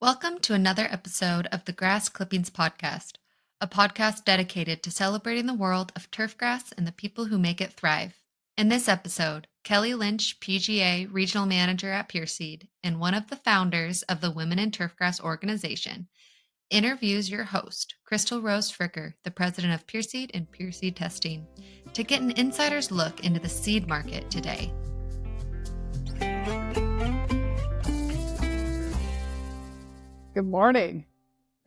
Welcome to another episode of the Grass Clippings Podcast, a podcast dedicated to celebrating the world of turfgrass and the people who make it thrive. In this episode, Kelly Lynch, PGA Regional Manager at PureSeed and one of the founders of the Women in Turfgrass organization, interviews your host, Crystal Rose Fricker, the president of PureSeed and PureSeed Testing, to get an insider's look into the seed market today. Good morning.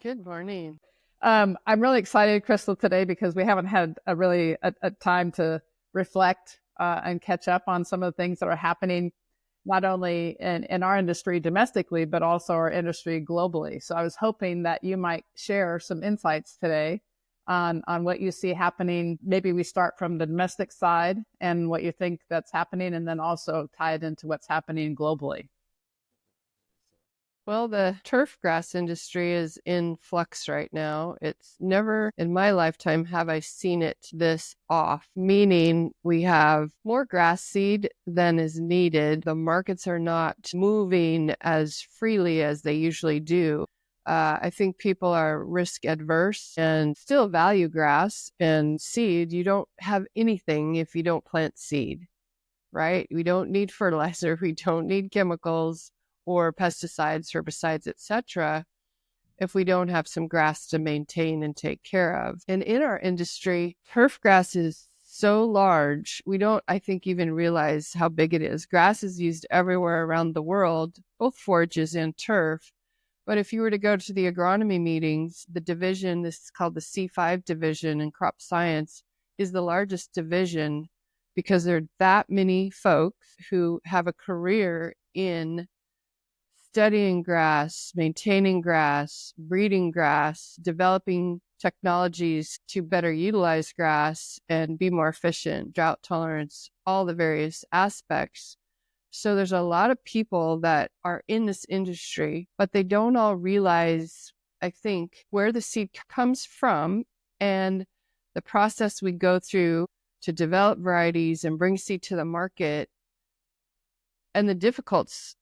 Good morning. I'm really excited, Crystal, today because we haven't had a time to reflect and catch up on some of the things that are happening, not only in our industry domestically, but also our industry globally. So I was hoping that you might share some insights today on what you see happening. Maybe we start from the domestic side and what you think that's happening, and then also tie it into what's happening globally. Well, the turfgrass industry is in flux right now. It's never in my lifetime have I seen it this off, meaning we have more grass seed than is needed. The markets are not moving as freely as they usually do. I think people are risk adverse and still value grass and seed. You don't have anything if you don't plant seed, right? We don't need fertilizer. We don't need chemicals or pesticides, herbicides, etc., if we don't have some grass to maintain and take care of. And in our industry, turfgrass is so large, we don't, I think, even realize how big it is. Grass is used everywhere around the world, both forages and turf. But if you were to go to the agronomy meetings, the division, this is called the C5 division in crop science, is the largest division because there are that many folks who have a career in studying grass, maintaining grass, breeding grass, developing technologies to better utilize grass and be more efficient, drought tolerance, all the various aspects. So there's a lot of people that are in this industry, but they don't all realize, I think, where the seed comes from and the process we go through to develop varieties and bring seed to the market and the difficulties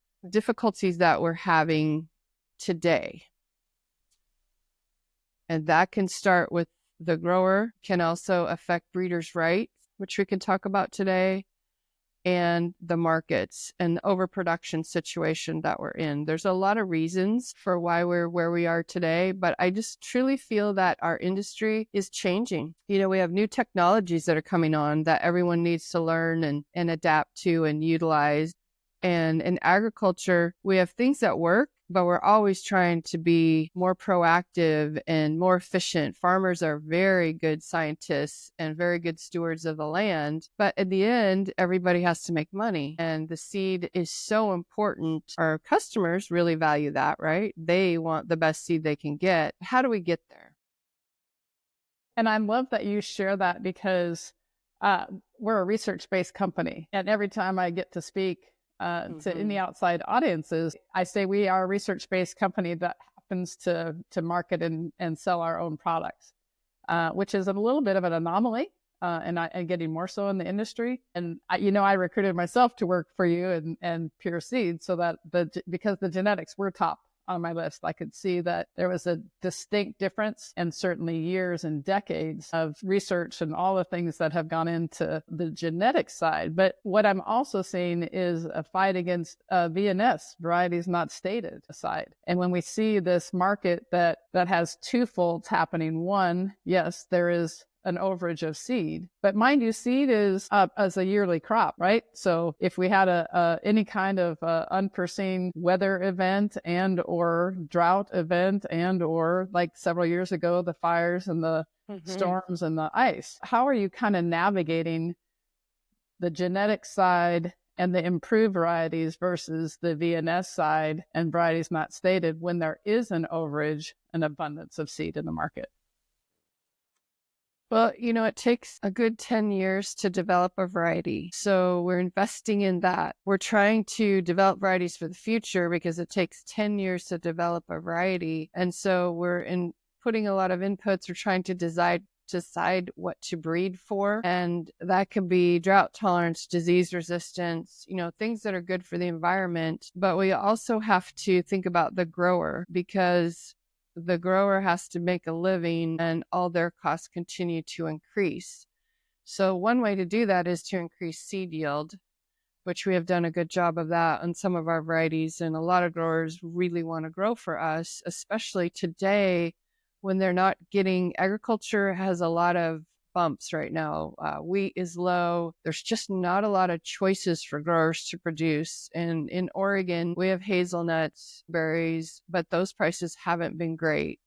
that we're having today. And that can start with the grower, can also affect breeders' rights, which we can talk about today, and the markets and the overproduction situation that we're in. There's a lot of reasons for why we're where we are today, but I just truly feel that our industry is changing. You know, we have new technologies that are coming on that everyone needs to learn and adapt to and utilize. And in agriculture, we have things that work, but we're always trying to be more proactive and more efficient. Farmers are very good scientists and very good stewards of the land. But at the end, everybody has to make money. And the seed is so important. Our customers really value that, right? They want the best seed they can get. How do we get there? And I love that you share that because we're a research-based company. And every time I get to speak to any outside audiences, I say we are a research-based company that happens to market and sell our own products, which is a little bit of an anomaly and getting more so in the industry. And I recruited myself to work for you and PureSeed so that because the genetics were top on my list, I could see that there was a distinct difference and certainly years and decades of research and all the things that have gone into the genetic side. But what I'm also seeing is a fight against VNS, varieties not stated, side. And when we see this market that has two folds happening, one, yes, there is an overage of seed. But mind you, seed is up as a yearly crop, right? So if we had any kind of unforeseen weather event and or drought event and or like several years ago, the fires and the storms and the ice, how are you kind of navigating the genetic side and the improved varieties versus the VNS side and varieties not stated when there is an overage, an abundance of seed in the market? Well, it takes a good 10 years to develop a variety. So we're investing in that. We're trying to develop varieties for the future because it takes 10 years to develop a variety. And so we're putting a lot of inputs. We're trying to decide what to breed for. And that could be drought tolerance, disease resistance, things that are good for the environment. But we also have to think about the grower, because the grower has to make a living and all their costs continue to increase. So one way to do that is to increase seed yield, which we have done a good job of that on some of our varieties. And a lot of growers really want to grow for us, especially today when they're not getting, agriculture has a lot of bumps right now. Wheat is low. There's just not a lot of choices for growers to produce. And in Oregon, we have hazelnuts, berries, but those prices haven't been great.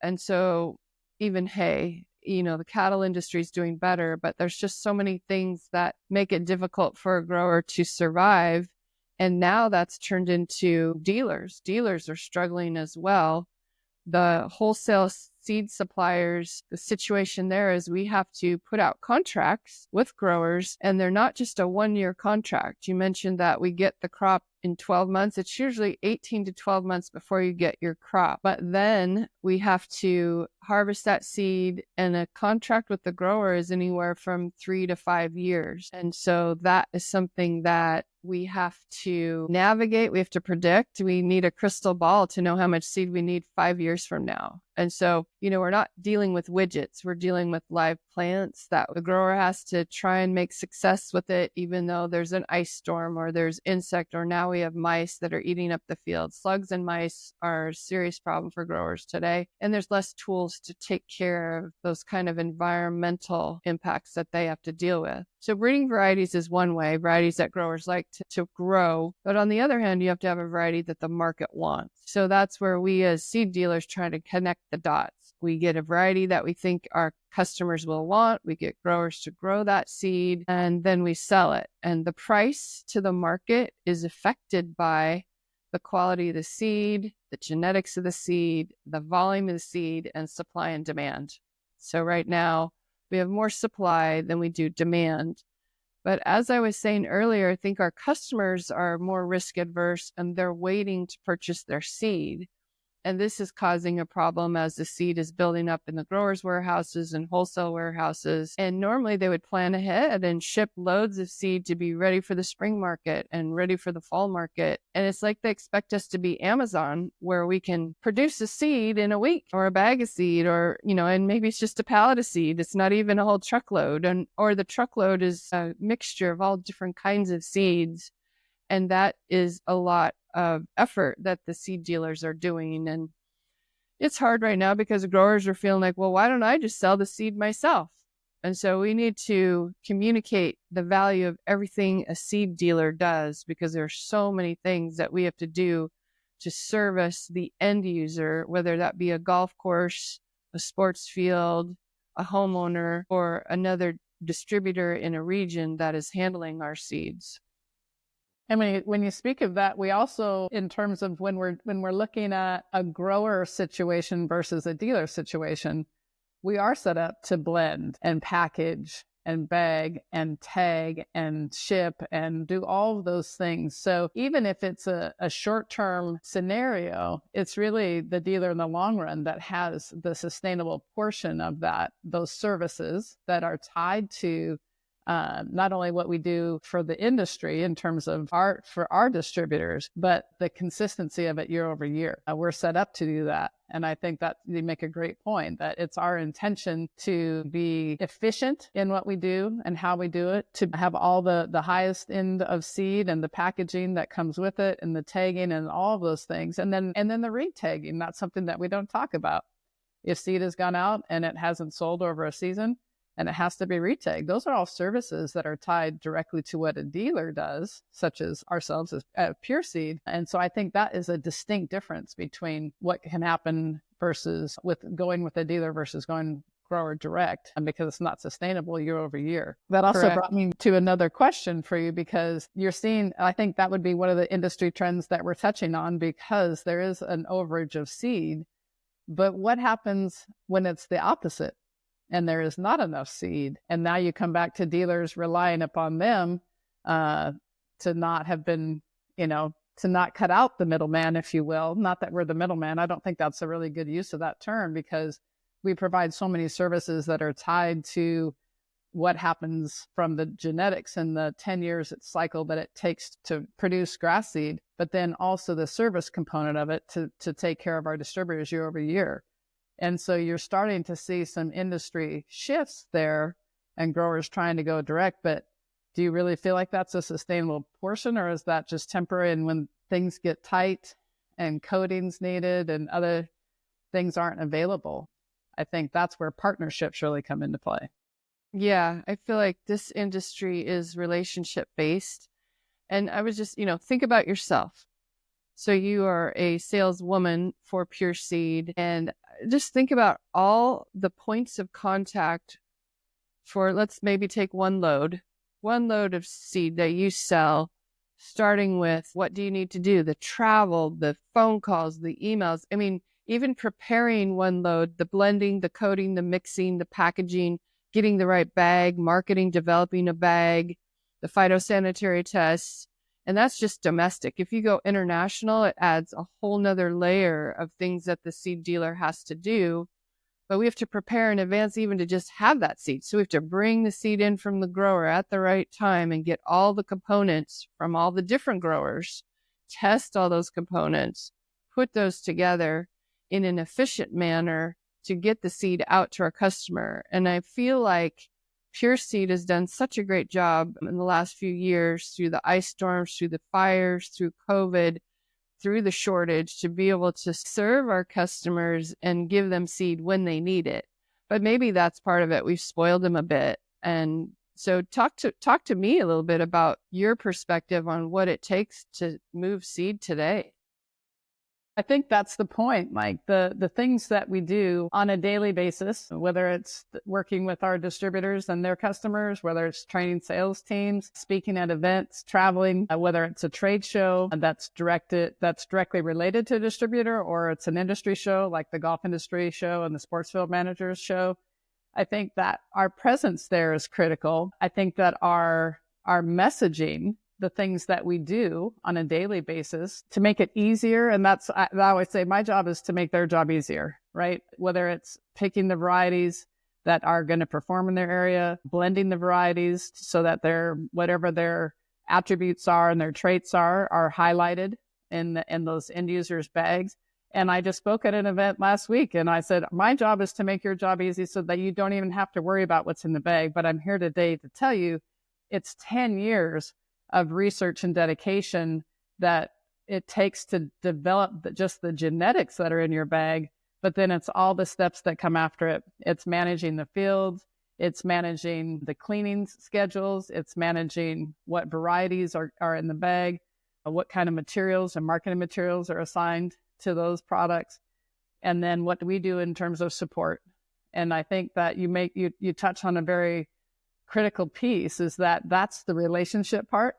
And so even hay, the cattle industry is doing better, but there's just so many things that make it difficult for a grower to survive. And now that's turned into dealers. Dealers are struggling as well. The wholesale seed suppliers, the situation there is we have to put out contracts with growers, and they're not just a 1-year contract. You mentioned that we get the crop in 12 months. It's usually 18 to 12 months before you get your crop. But then we have to harvest that seed, and a contract with the grower is anywhere from 3 to 5 years. And so that is something that we have to navigate. We have to predict. We need a crystal ball to know how much seed we need 5 years from now. And so, we're not dealing with widgets. We're dealing with live plants that the grower has to try and make success with it, even though there's an ice storm or there's insect, or now we have mice that are eating up the field. Slugs and mice are a serious problem for growers today. And there's less tools to take care of those kind of environmental impacts that they have to deal with. So breeding varieties is one way, varieties that growers like to grow. But on the other hand, you have to have a variety that the market wants. So that's where we as seed dealers try to connect the dots. We get a variety that we think our customers will want. We get growers to grow that seed, and then we sell it. And the price to the market is affected by the quality of the seed, the genetics of the seed, the volume of the seed, and supply and demand. So right now, we have more supply than we do demand. But as I was saying earlier, I think our customers are more risk adverse, and they're waiting to purchase their seed. And this is causing a problem as the seed is building up in the growers' warehouses and wholesale warehouses. And normally they would plan ahead and ship loads of seed to be ready for the spring market and ready for the fall market. And it's like they expect us to be Amazon, where we can produce a seed in a week, or a bag of seed, or, and maybe it's just a pallet of seed. It's not even a whole truckload, or the truckload is a mixture of all different kinds of seeds. And that is a lot of effort that the seed dealers are doing. And it's hard right now because the growers are feeling like, well, why don't I just sell the seed myself? And so we need to communicate the value of everything a seed dealer does, because there are so many things that we have to do to service the end user, whether that be a golf course, a sports field, a homeowner, or another distributor in a region that is handling our seeds. And when you speak of that, we also, in terms of when we're looking at a grower situation versus a dealer situation, we are set up to blend and package and bag and tag and ship and do all of those things. So even if it's a short-term scenario, it's really the dealer in the long run that has the sustainable portion of those services that are tied to not only what we do for the industry in terms of for our distributors, but the consistency of it year over year. We're set up to do that. And I think that you make a great point, that it's our intention to be efficient in what we do and how we do it, to have all the highest end of seed and the packaging that comes with it, and the tagging and all of those things. And then the re-tagging, that's something that we don't talk about. If seed has gone out and it hasn't sold over a season, and it has to be retagged. Those are all services that are tied directly to what a dealer does, such as ourselves as Pure Seed. And so I think that is a distinct difference between what can happen versus going with a dealer versus going grower direct, and because it's not sustainable year over year. That also Correct. brought me to another question for you, because you're seeing, I think that would be one of the industry trends that we're touching on, because there is an overage of seed. But what happens when it's the opposite and there is not enough seed? And now you come back to dealers relying upon them to not have been, to not cut out the middleman, if you will. Not that we're the middleman. I don't think that's a really good use of that term, because we provide so many services that are tied to what happens from the genetics and the 10 years cycle that it takes to produce grass seed, but then also the service component of it to take care of our distributors year over year. And so you're starting to see some industry shifts there and growers trying to go direct. But do you really feel like that's a sustainable portion, or is that just temporary? And when things get tight and coatings needed and other things aren't available, I think that's where partnerships really come into play. Yeah, I feel like this industry is relationship based. And I was just, think about yourself. So you are a saleswoman for Pure Seed, and just think about all the points of contact for, let's maybe take one load of seed that you sell, starting with what do you need to do, the travel, the phone calls, the emails. I mean, even preparing one load, the blending, the coating, the mixing, the packaging, getting the right bag, marketing, developing a bag, the phytosanitary tests. And that's just domestic. If you go international, it adds a whole nother layer of things that the seed dealer has to do. But we have to prepare in advance even to just have that seed. So we have to bring the seed in from the grower at the right time and get all the components from all the different growers, test all those components, put those together in an efficient manner to get the seed out to our customer. And I feel like Pure Seed has done such a great job in the last few years through the ice storms, through the fires, through COVID, through the shortage, to be able to serve our customers and give them seed when they need it. But maybe that's part of it. We've spoiled them a bit. And so talk to me a little bit about your perspective on what it takes to move seed today. I think that's the point, Mike. The things that we do on a daily basis, whether it's working with our distributors and their customers, whether it's training sales teams, speaking at events, traveling, whether it's a trade show that's directly related to a distributor, or it's an industry show like the golf industry show and the sports field managers show. I think that our presence there is critical. I think that our messaging, the things that we do on a daily basis to make it easier. And I always say my job is to make their job easier, right? Whether it's picking the varieties that are going to perform in their area, blending the varieties so that whatever their attributes are and their traits are highlighted in those end users' bags. And I just spoke at an event last week and I said, my job is to make your job easy so that you don't even have to worry about what's in the bag. But I'm here today to tell you it's 10 years of research and dedication that it takes to develop just the genetics that are in your bag, but then it's all the steps that come after it. It's managing the fields, it's managing the cleaning schedules, it's managing what varieties are in the bag, what kind of materials and marketing materials are assigned to those products, and then what do we do in terms of support. And I think that you touch on a very critical piece, is that's the relationship part.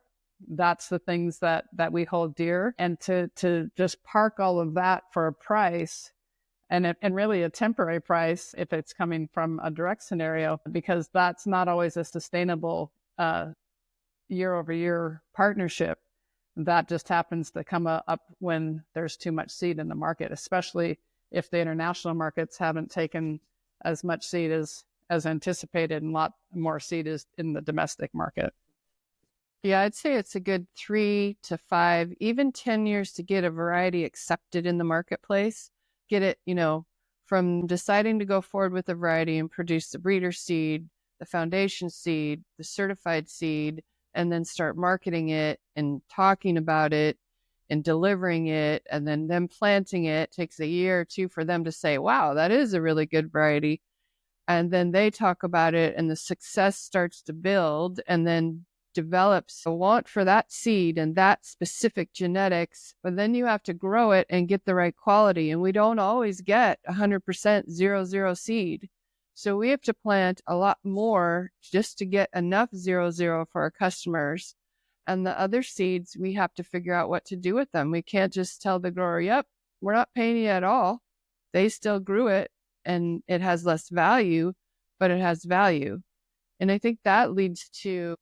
That's the things that we hold dear. And to just park all of that for a price, and really a temporary price if it's coming from a direct scenario, because that's not always a sustainable year over year partnership. That just happens to come up when there's too much seed in the market, especially if the international markets haven't taken as much seed as anticipated, and a lot more seed is in the domestic market. Yeah, I'd say it's a good 3 to 5, even 10 years to get a variety accepted in the marketplace. Get it, from deciding to go forward with a variety and produce the breeder seed, the foundation seed, the certified seed, and then start marketing it and talking about it and delivering it, and then them planting it. Takes a year or two for them to say, wow, that is a really good variety. And then they talk about it and the success starts to build, and then develops a want for that seed and that specific genetics. But then you have to grow it and get the right quality. And we don't always get 100% 00 seed. So we have to plant a lot more just to get enough 00 for our customers. And the other seeds, we have to figure out what to do with them. We can't just tell the grower, yep, we're not paying you at all. They still grew it and it has less value, but it has value. And I think that leads to,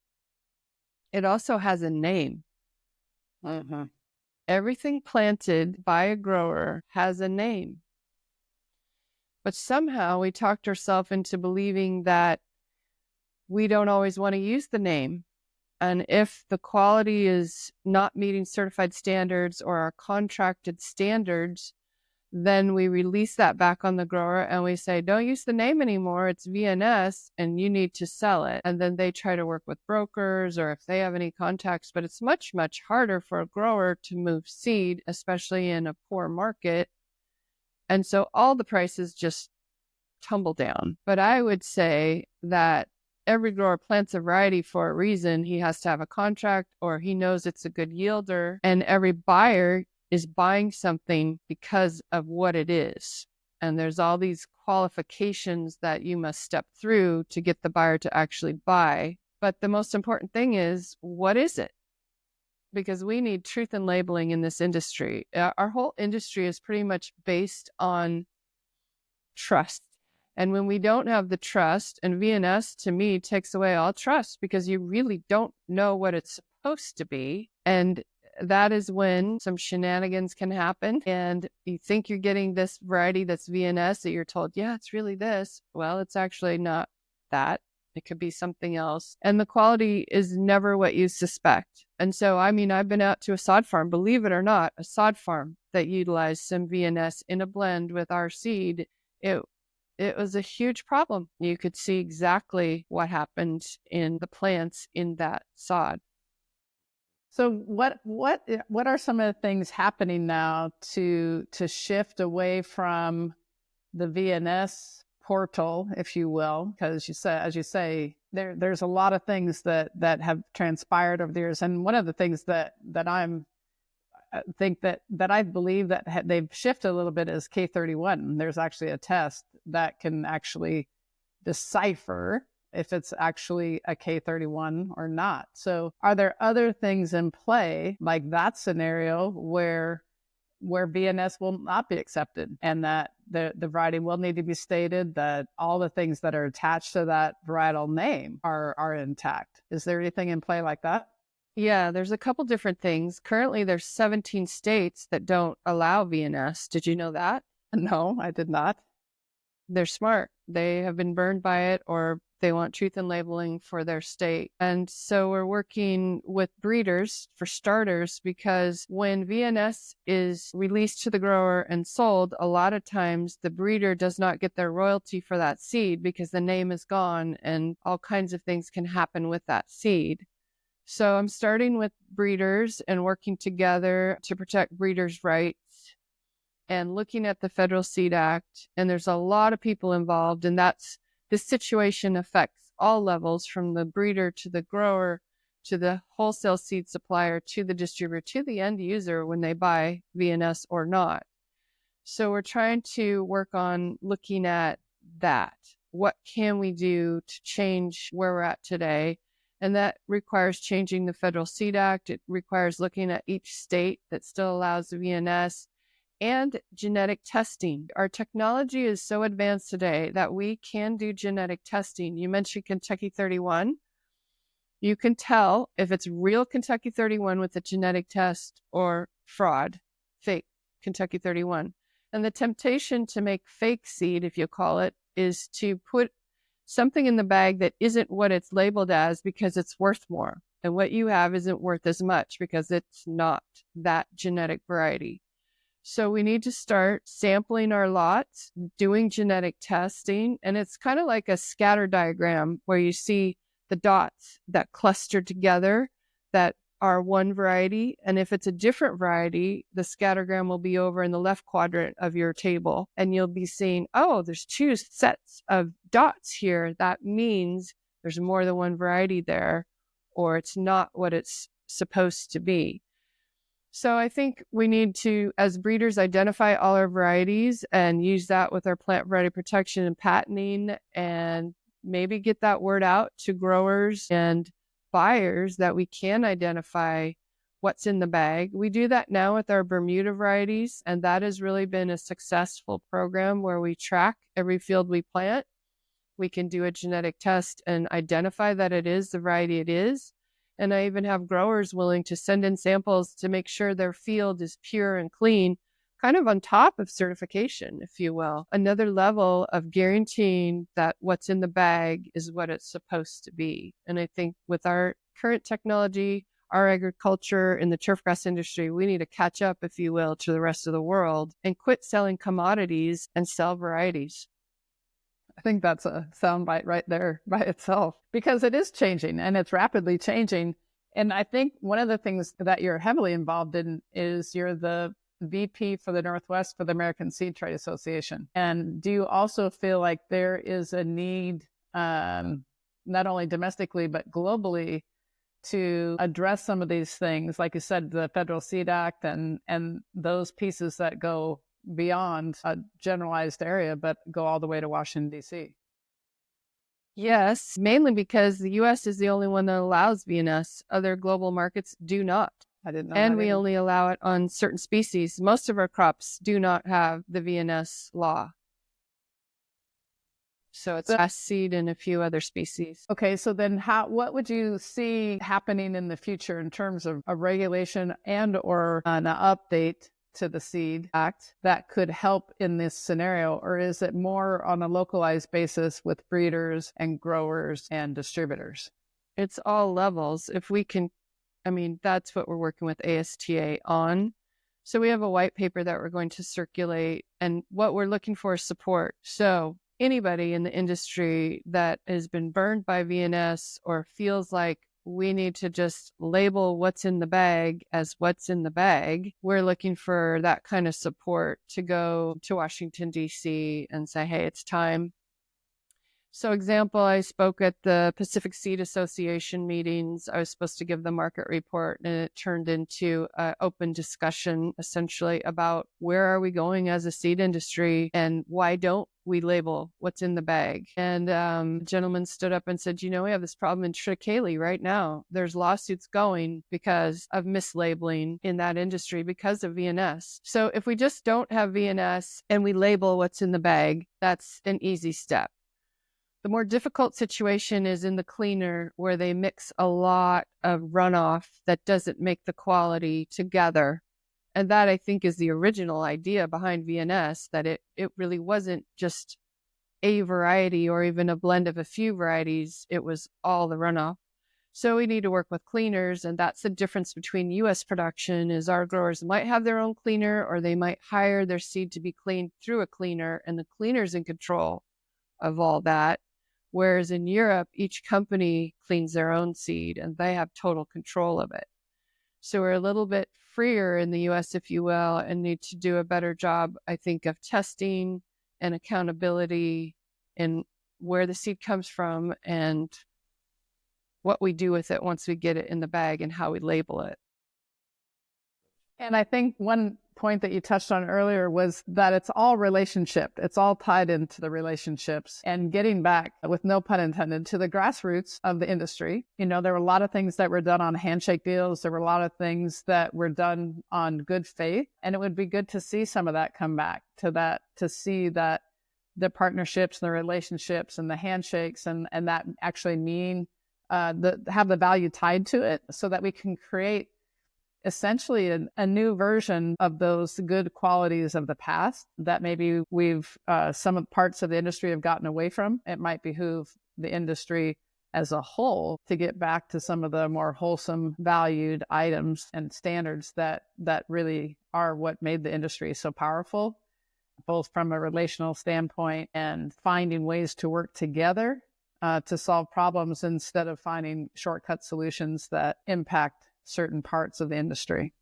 it also has a name. Mm-hmm. Everything planted by a grower has a name. But somehow we talked ourselves into believing that we don't always want to use the name. And if the quality is not meeting certified standards or our contracted standards, then we release that back on the grower and we say, don't use the name anymore. It's VNS and you need to sell it. And then they try to work with brokers or if they have any contacts, but it's much, much harder for a grower to move seed, especially in a poor market. And so all the prices just tumble down. But I would say that every grower plants a variety for a reason. He has to have a contract or he knows it's a good yielder. And every buyer is buying something because of what it is. And there's all these qualifications that you must step through to get the buyer to actually buy. But the most important thing is, what is it? Because we need truth in labeling in this industry. Our whole industry is pretty much based on trust. And when we don't have the trust, and VNS to me takes away all trust because you really don't know what it's supposed to be. And that is when some shenanigans can happen. And you think you're getting this variety that's VNS that you're told, yeah, it's really this. Well, it's actually not that. It could be something else. And the quality is never what you suspect. And so, I mean, I've been out to a sod farm, believe it or not, a sod farm that utilized some VNS in a blend with our seed. It was a huge problem. You could see exactly what happened in the plants in that sod. So what are some of the things happening now to shift away from the VNS portal, if you will? Because as you say, there's a lot of things that have transpired over the years, and one of the things that I believe that they've shifted a little bit is K31. There's actually a test that can actually decipher if it's actually a K31 or not. So are there other things in play like that scenario where VNS will not be accepted and that the variety will need to be stated, that all the things that are attached to that varietal name are intact? Is there anything in play like that? Yeah, there's a couple different things. Currently, there's 17 states that don't allow VNS. Did you know that? No, I did not. They're smart. They have been burned by it, or they want truth in labeling for their state. And so we're working with breeders for starters, because when VNS is released to the grower and sold, a lot of times the breeder does not get their royalty for that seed because the name is gone and all kinds of things can happen with that seed. So I'm starting with breeders and working together to protect breeders' rights and looking at the Federal Seed Act. And there's a lot of people involved, and this situation affects all levels, from the breeder to the grower to the wholesale seed supplier to the distributor to the end user when they buy VNS or not. So we're trying to work on looking at that. What can we do to change where we're at today? And that requires changing the Federal Seed Act. It requires looking at each state that still allows VNS, and genetic testing. Our technology is so advanced today that we can do genetic testing. You mentioned Kentucky 31. You can tell if it's real Kentucky 31 with a genetic test or fraud, fake Kentucky 31. And the temptation to make fake seed, if you call it, is to put something in the bag that isn't what it's labeled as because it's worth more. And what you have isn't worth as much because it's not that genetic variety. So we need to start sampling our lots, doing genetic testing. And it's kind of like a scatter diagram where you see the dots that cluster together that are one variety. And if it's a different variety, the scattergram will be over in the left quadrant of your table. And you'll be seeing, oh, there's two sets of dots here. That means there's more than one variety there, or it's not what it's supposed to be. So I think we need to, as breeders, identify all our varieties and use that with our plant variety protection and patenting, and maybe get that word out to growers and buyers that we can identify what's in the bag. We do that now with our Bermuda varieties, and that has really been a successful program where we track every field we plant. We can do a genetic test and identify that it is the variety it is. And I even have growers willing to send in samples to make sure their field is pure and clean kind of on top of certification, if you will, another level of guaranteeing that what's in the bag is what it's supposed to be. And I think with our current technology, our agriculture in the turfgrass industry, we need to catch up, if you will, to the rest of the world and quit selling commodities and sell varieties. I think that's a soundbite right there by itself, because it is changing and it's rapidly changing. And I think one of the things that you're heavily involved in is you're the VP for the Northwest for the American Seed Trade Association. And do you also feel like there is a need, not only domestically, but globally, to address some of these things, like you said, the Federal Seed Act and those pieces that go beyond a generalized area, but go all the way to Washington, D.C.? Yes, mainly because the U.S. is the only one that allows VNS. Other global markets do not. I didn't know. And we only allow it on certain species. Most of our crops do not have the VNS law. So it's grass seed and a few other species. Okay, so then what would you see happening in the future in terms of a regulation and or an update to the Seed Act that could help in this scenario? Or is it more on a localized basis with breeders and growers and distributors? It's all levels. If we can, that's what we're working with ASTA on. So we have a white paper that we're going to circulate, and what we're looking for is support. So anybody in the industry that has been burned by VNS or feels like we need to just label what's in the bag as what's in the bag, we're looking for that kind of support to go to Washington, D.C. and say, hey, it's time. So example, I spoke at the Pacific Seed Association meetings. I was supposed to give the market report, and it turned into an open discussion essentially about where are we going as a seed industry and why don't we label what's in the bag. And a gentleman stood up and said, we have this problem in triticale right now. There's lawsuits going because of mislabeling in that industry because of VNS. So if we just don't have VNS and we label what's in the bag, that's an easy step. The more difficult situation is in the cleaner, where they mix a lot of runoff that doesn't make the quality together. And that, I think, is the original idea behind VNS, that it really wasn't just a variety or even a blend of a few varieties. It was all the runoff. So we need to work with cleaners, and that's the difference between U.S. production is our growers might have their own cleaner, or they might hire their seed to be cleaned through a cleaner, and the cleaner's in control of all that. Whereas in Europe, each company cleans their own seed and they have total control of it. So we're a little bit freer in the U.S., if you will, and need to do a better job, I think, of testing and accountability in where the seed comes from and what we do with it once we get it in the bag and how we label it. And I think one point that you touched on earlier was that it's all relationship. It's all tied into the relationships, and getting back, with no pun intended, to the grassroots of the industry. There were a lot of things that were done on handshake deals. There were a lot of things that were done on good faith. And it would be good to see some of that come back to that, to see that the partnerships and the relationships and the handshakes and that actually mean have the value tied to it, so that we can create essentially a new version of those good qualities of the past that maybe some of parts of the industry have gotten away from. It might behoove the industry as a whole to get back to some of the more wholesome, valued items and standards that really are what made the industry so powerful, both from a relational standpoint and finding ways to work together to solve problems instead of finding shortcut solutions that impact certain parts of the industry.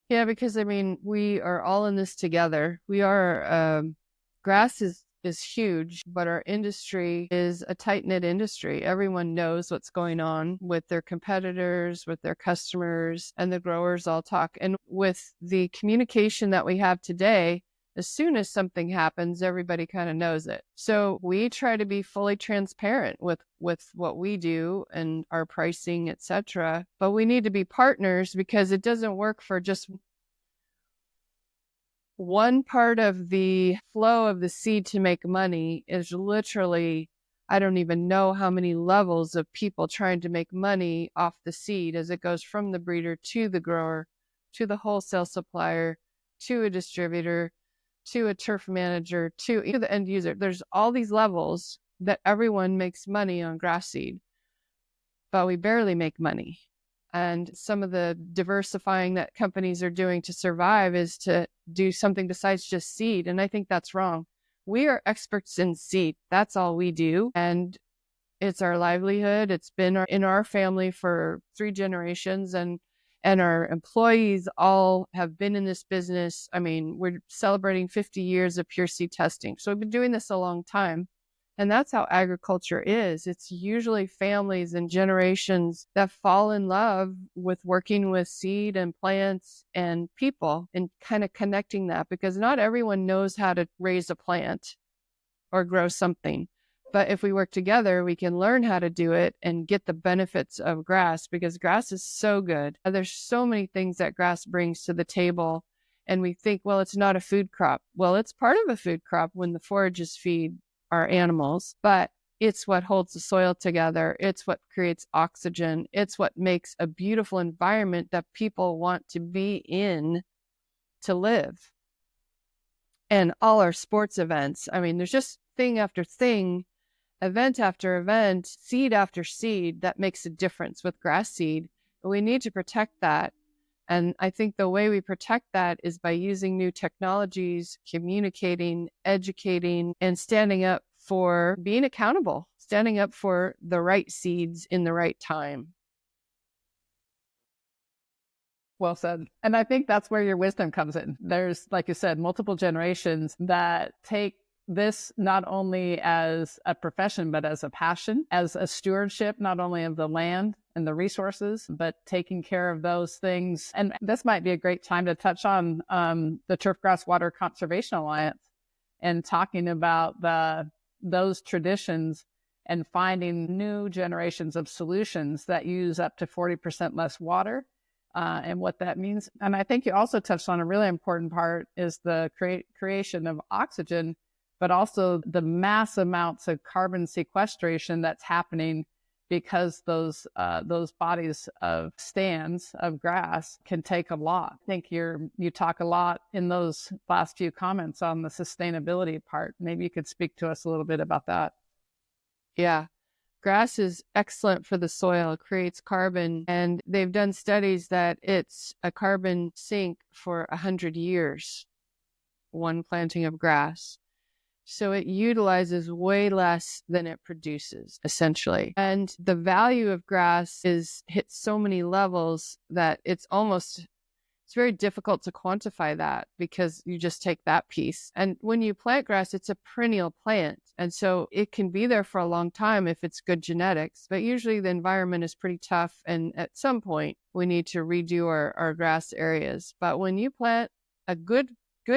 Yeah, because we are all in this together. We are, grass is huge, but our industry is a tight-knit industry. Everyone knows what's going on with their competitors, with their customers, and the growers all talk. And with the communication that we have today, as soon as something happens, everybody kind of knows it. So we try to be fully transparent with what we do and our pricing, etc. But we need to be partners, because it doesn't work for just one part of the flow of the seed to make money. Is literally, I don't even know how many levels of people trying to make money off the seed as it goes from the breeder to the grower, to the wholesale supplier, to a distributor, to a turf manager, to the end user. There's all these levels that everyone makes money on grass seed, but we barely make money. And some of the diversifying that companies are doing to survive is to do something besides just seed. And I think that's wrong. We are experts in seed. That's all we do. And it's our livelihood. It's been in our family for 3 generations. And our employees all have been in this business. I mean, we're celebrating 50 years of pure seed testing. So we've been doing this a long time. And that's how agriculture is. It's usually families and generations that fall in love with working with seed and plants and people and kind of connecting that, because not everyone knows how to raise a plant or grow something. But if we work together, we can learn how to do it and get the benefits of grass, because grass is so good. There's so many things that grass brings to the table. And we think, well, it's not a food crop. Well, it's part of a food crop when the forages feed our animals, but it's what holds the soil together. It's what creates oxygen. It's what makes a beautiful environment that people want to be in to live. And all our sports events, I mean, there's just thing after thing, event after event, seed after seed that makes a difference with grass seed. We need to protect that. And I think the way we protect that is by using new technologies, communicating, educating, and standing up for being accountable, standing up for the right seeds in the right time. Well said. And I think that's where your wisdom comes in. There's, like you said, multiple generations that take this not only as a profession, but as a passion, as a stewardship, not only of the land and the resources, but taking care of those things. And this might be a great time to touch on the Turfgrass Water Conservation Alliance and talking about those traditions and finding new generations of solutions that use up to 40% less water and what that means. And I think you also touched on a really important part is the creation of oxygen, but also the mass amounts of carbon sequestration that's happening because those bodies of stands of grass can take a lot. I think you talk a lot in those last few comments on the sustainability part. Maybe you could speak to us a little bit about that. Yeah. Grass is excellent for the soil, creates carbon, and they've done studies that it's a carbon sink for 100 years, one planting of grass. So it utilizes way less than it produces, essentially. And the value of grass hits so many levels that it's very difficult to quantify that, because you just take that piece. And when you plant grass, it's a perennial plant. And so it can be there for a long time if it's good genetics. But usually the environment is pretty tough. And at some point, we need to redo our grass areas. But when you plant a good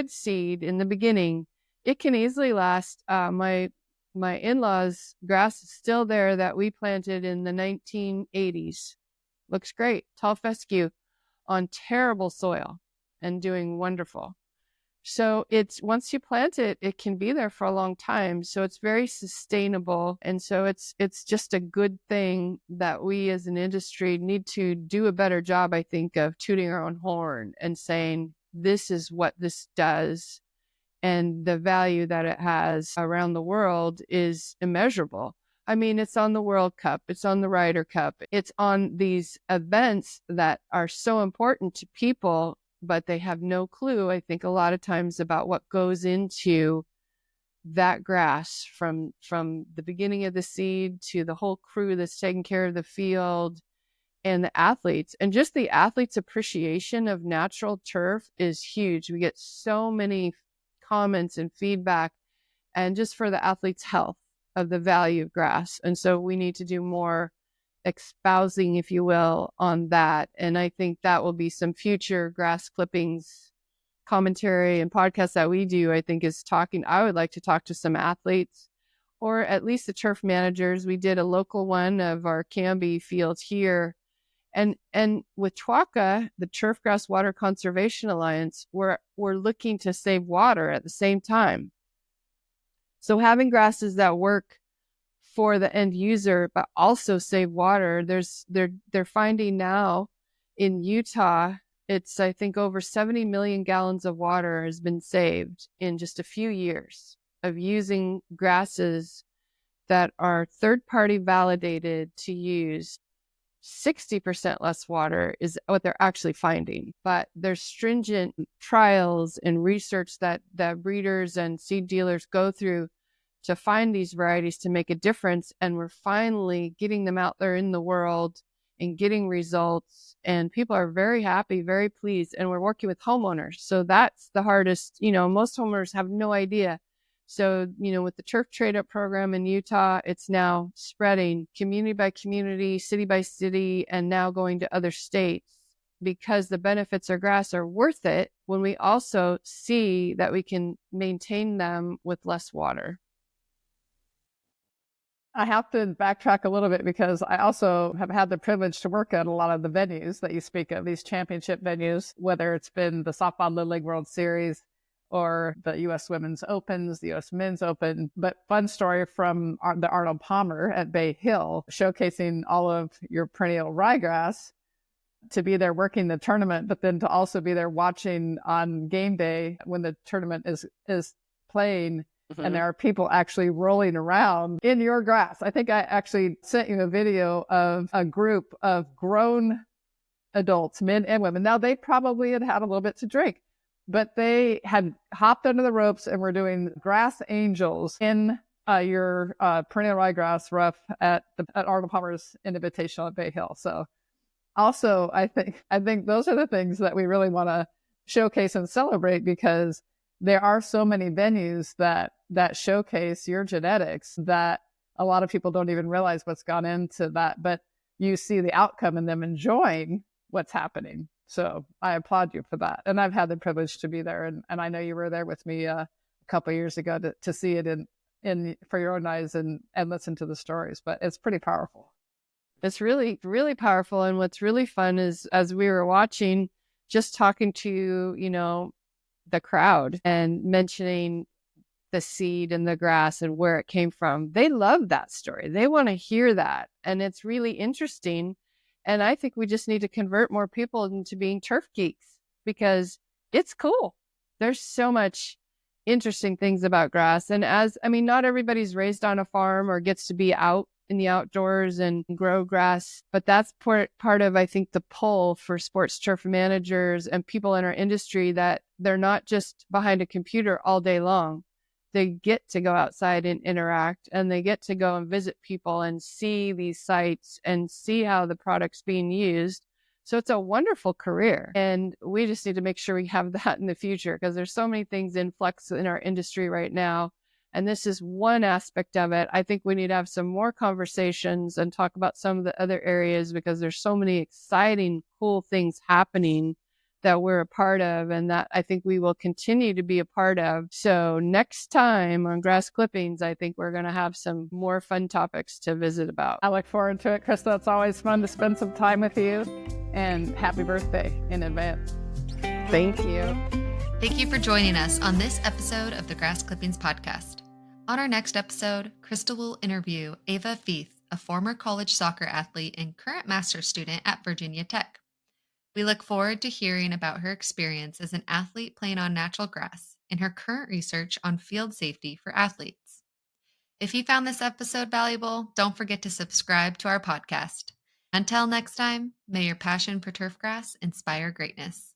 seed in the beginning, it can easily last. My in-laws' grass is still there that we planted in the 1980s. Looks great. Tall fescue on terrible soil and doing wonderful. So it's once you plant it, it can be there for a long time. So it's very sustainable. And so it's just a good thing that we as an industry need to do a better job, I think, of tooting our own horn and saying, this is what this does. And the value that it has around the world is immeasurable. I mean, it's on the World Cup, it's on the Ryder Cup, it's on these events that are so important to people, but they have no clue, I think, a lot of times about what goes into that grass from the beginning of the seed to the whole crew that's taking care of the field and the athletes. And just the athletes' appreciation of natural turf is huge. We get so many comments and feedback, and just for the athletes' health of the value of grass. And so we need to do more espousing, if you will, on that. And I think that will be some future grass clippings commentary and podcasts that we do. I think I would like to talk to some athletes, or at least the turf managers. We did a local one of our Canby fields here. And with TWACA, the Turfgrass Water Conservation Alliance, we're looking to save water at the same time. So having grasses that work for the end user, but also save water, they're finding now in Utah It's, I think, over 70 million gallons of water has been saved in just a few years of using grasses that are third-party validated to use 60% less water is what they're actually finding. But there's stringent trials and research that breeders and seed dealers go through to find these varieties to make a difference. And we're finally getting them out there in the world and getting results. And people are very happy, very pleased. And we're working with homeowners. So that's the hardest. Most homeowners have no idea. So, with the turf trade-up program in Utah, it's now spreading community by community, city by city, and now going to other states because the benefits of grass are worth it when we also see that we can maintain them with less water. I have to backtrack a little bit because I also have had the privilege to work at a lot of the venues that you speak of, these championship venues, whether it's been the Softball Little League World Series or the U.S. Women's Opens, the U.S. Men's Open. But fun story from the Arnold Palmer at Bay Hill, showcasing all of your perennial ryegrass, to be there working the tournament, but then to also be there watching on game day when the tournament is playing. Mm-hmm. And there are people actually rolling around in your grass. I think I actually sent you a video of a group of grown adults, men and women. Now, they probably had a little bit to drink, but they had hopped under the ropes and were doing grass angels in your perennial ryegrass rough at Arnold Palmer's Invitational at Bay Hill. So also, I think those are the things that we really want to showcase and celebrate, because there are so many venues that showcase your genetics that a lot of people don't even realize what's gone into that, but you see the outcome in them enjoying what's happening. So I applaud you for that. And I've had the privilege to be there. And I know you were there with me a couple of years ago to see it in for your own eyes and listen to the stories, but it's pretty powerful. It's really, really powerful. And what's really fun is, as we were watching, just talking to, the crowd and mentioning the seed and the grass and where it came from. They love that story. They want to hear that. And it's really interesting. And I think we just need to convert more people into being turf geeks, because it's cool. There's so much interesting things about grass. And not everybody's raised on a farm or gets to be out in the outdoors and grow grass. But that's part of, I think, the pull for sports turf managers and people in our industry, that they're not just behind a computer all day long. They get to go outside and interact, and they get to go and visit people and see these sites and see how the product's being used. So it's a wonderful career. And we just need to make sure we have that in the future, because there's so many things in flux in our industry right now. And this is one aspect of it. I think we need to have some more conversations and talk about some of the other areas, because there's so many exciting, cool things happening that we're a part of, and that I think we will continue to be a part of. So next time on Grass Clippings, I think we're going to have some more fun topics to visit about. I look forward to it, Krista. It's always fun to spend some time with you, and happy birthday in advance. Thank you. Thank you for joining us on this episode of the Grass Clippings podcast. On our next episode, Krista will interview Ava Feith, a former college soccer athlete and current master's student at Virginia Tech. We look forward to hearing about her experience as an athlete playing on natural grass and her current research on field safety for athletes. If you found this episode valuable, don't forget to subscribe to our podcast. Until next time, may your passion for turfgrass inspire greatness.